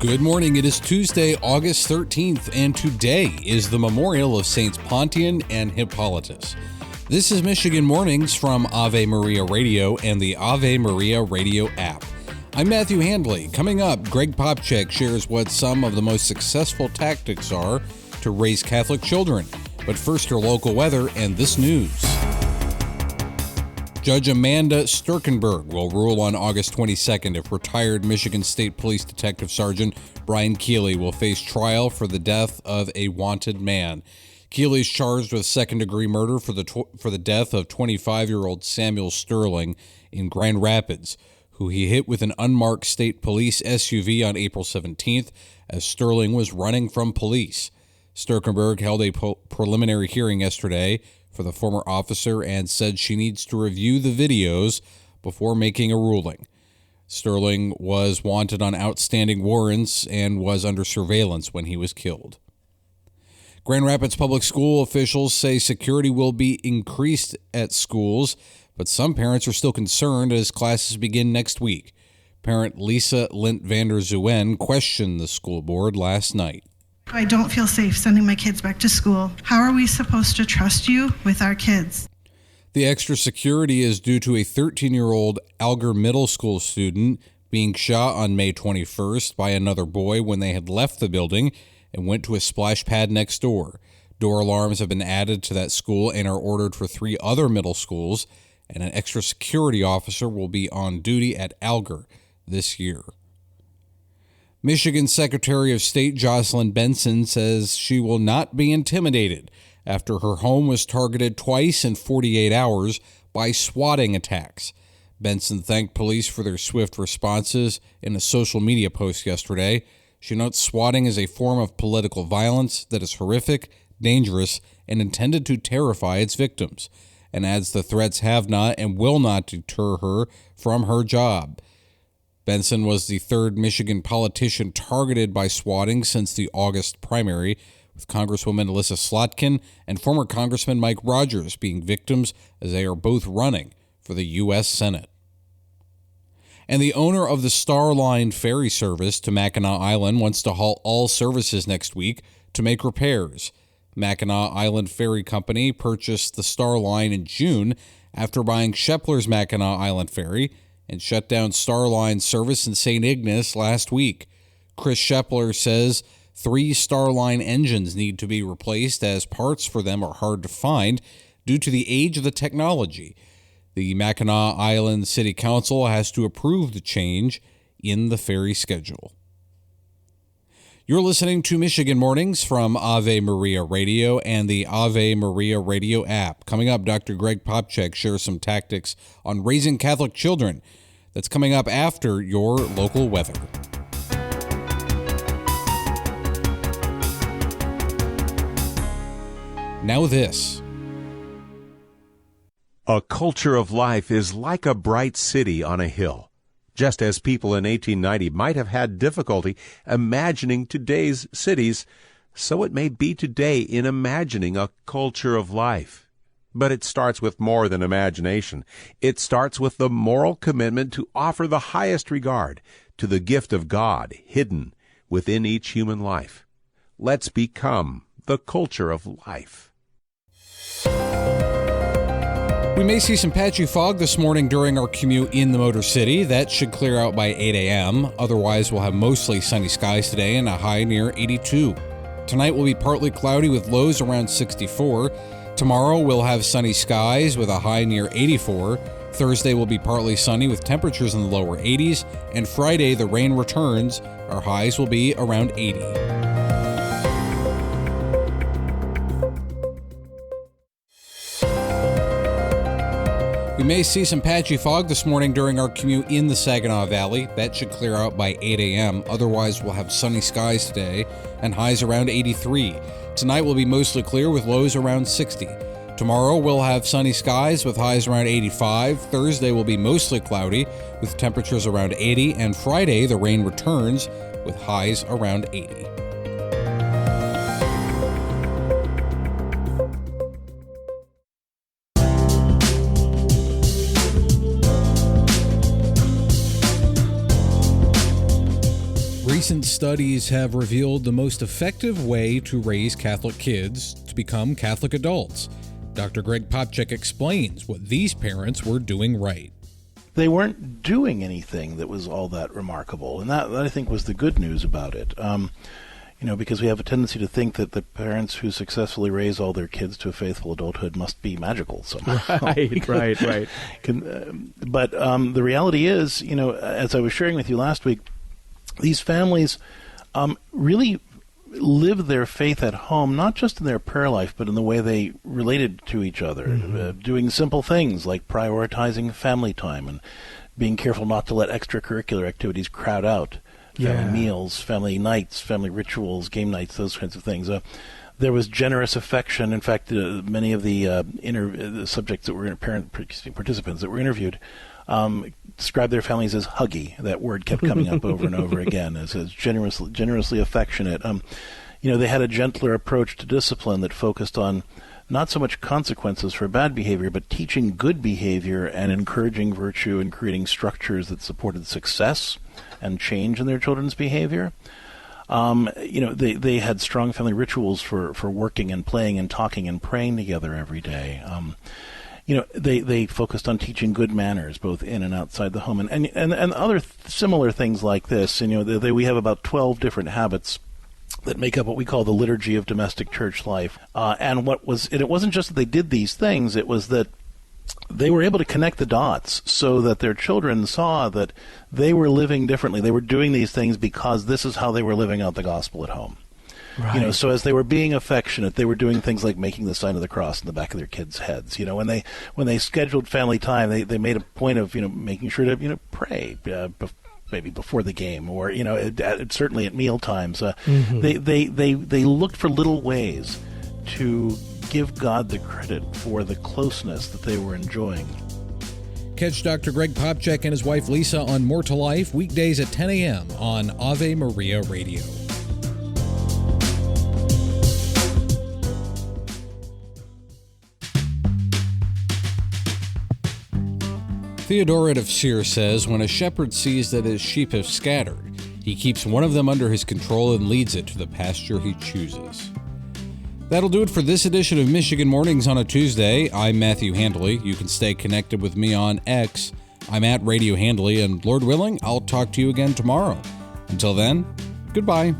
Good morning. It is Tuesday, August 13th, and today is the memorial of Saints Pontian and Hippolytus. This is Michigan Mornings from Ave Maria Radio and the Ave Maria Radio app. I'm Matthew Handley. Coming up, Greg Popcak shares what some of the most successful tactics are to raise Catholic children. But first, your local weather and this news. Judge Amanda Sturkenberg will rule on August 22nd if retired Michigan State Police Detective Sergeant Brian Keeley will face trial for the death of a wanted man. Keeley is charged with second-degree murder for the death of 25-year-old Samuel Sterling in Grand Rapids, who he hit with an unmarked state police SUV on April 17th as Sterling was running from police. Sturkenberg held a preliminary hearing yesterday for the former officer and said she needs to review the videos before making a ruling. Sterling was wanted on outstanding warrants and was under surveillance when he was killed. Grand Rapids Public School officials say security will be increased at schools, but some parents are still concerned as classes begin next week. Parent Lisa Lint Vander Zuen questioned the school board last night. I don't feel safe sending my kids back to school. How are we supposed to trust you with our kids? The extra security is due to a 13-year-old Alger Middle School student being shot on May 21st by another boy when they had left the building and went to a splash pad next door. Door alarms have been added to that school and are ordered for 3 other middle schools, and an extra security officer will be on duty at Alger this year. Michigan Secretary of State Jocelyn Benson says she will not be intimidated after her home was targeted twice in 48 hours by swatting attacks. Benson thanked police for their swift responses in a social media post yesterday. She notes swatting is a form of political violence that is horrific, dangerous, and intended to terrify its victims, and adds the threats have not and will not deter her from her job. Benson was the third Michigan politician targeted by swatting since the August primary, with Congresswoman Alyssa Slotkin and former Congressman Mike Rogers being victims as they are both running for the U.S. Senate. And the owner of the Star Line ferry service to Mackinac Island wants to halt all services next week to make repairs. Mackinac Island Ferry Company purchased the Star Line in June after buying Shepler's Mackinac Island Ferry and shut down Star Line service in St. Ignace last week. Chris Shepler says 3 Star Line engines need to be replaced as parts for them are hard to find due to the age of the technology. The Mackinac Island City Council has to approve the change in the ferry schedule. You're listening to Michigan Mornings from Ave Maria Radio and the Ave Maria Radio app. Coming up, Dr. Greg Popcak shares some tactics on raising Catholic children. That's coming up after your local weather. Now this. A culture of life is like a bright city on a hill. Just as people in 1890 might have had difficulty imagining today's cities, so it may be today in imagining a culture of life. But it starts with more than imagination. It starts with the moral commitment to offer the highest regard to the gift of God hidden within each human life. Let's become the culture of life. We may see some patchy fog this morning during our commute in the Motor City. That should clear out by 8 a.m. Otherwise, we'll have mostly sunny skies today and a high near 82. Tonight will be partly cloudy with lows around 64. Tomorrow we'll have sunny skies with a high near 84. Thursday will be partly sunny with temperatures in the lower 80s. And Friday, the rain returns. Our highs will be around 80. We may see some patchy fog this morning during our commute in the Saginaw Valley. That should clear out by 8 a.m. Otherwise, we'll have sunny skies today and highs around 83. Tonight will be mostly clear with lows around 60. Tomorrow we'll have sunny skies with highs around 85. Thursday will be mostly cloudy with temperatures around 80. And Friday, the rain returns with highs around 80. Recent studies have revealed the most effective way to raise Catholic kids to become Catholic adults. Dr. Greg Popcak explains what these parents were doing right. They weren't doing anything that was all that remarkable, and that I think was the good news about it. Because we have a tendency to think that the parents who successfully raise all their kids to a faithful adulthood must be magical somehow. Right. But the reality is, as I was sharing with you last week, these families really live their faith at home, not just in their prayer life, but in the way they related to each other, doing simple things like prioritizing family time and being careful not to let extracurricular activities crowd out family meals, family nights, family rituals, game nights, those kinds of things. There was generous affection. In fact, many of the subjects that were participants that were interviewed described their families as huggy. That word kept coming up over and over again as generously affectionate. They had a gentler approach to discipline that focused on not so much consequences for bad behavior, but teaching good behavior and encouraging virtue and creating structures that supported success and change in their children's behavior. They had strong family rituals for working and playing and talking and praying together every day. They focused on teaching good manners both in and outside the home, and other similar things like this. We have about 12 different habits that make up what we call the liturgy of domestic church life. And it wasn't just that they did these things; it was that they were able to connect the dots so that their children saw that they were living differently. They were doing these things because this is how they were living out the gospel at home. Right. So as they were being affectionate, they were doing things like making the sign of the cross in the back of their kids' heads. When they scheduled family time, they made a point of making sure to pray maybe before the game, or certainly at meal times. They looked for little ways to give God the credit for the closeness that they were enjoying. Catch Dr. Greg Popcak and his wife Lisa on More to Life weekdays at 10 a.m. on Ave Maria Radio. Theodoret of Seir says, when a shepherd sees that his sheep have scattered, he keeps one of them under his control and leads it to the pasture he chooses. That'll do it for this edition of Michigan Mornings on a Tuesday. I'm Matthew Handley. You can stay connected with me on X. I'm at Radio Handley, and Lord willing, I'll talk to you again tomorrow. Until then, goodbye.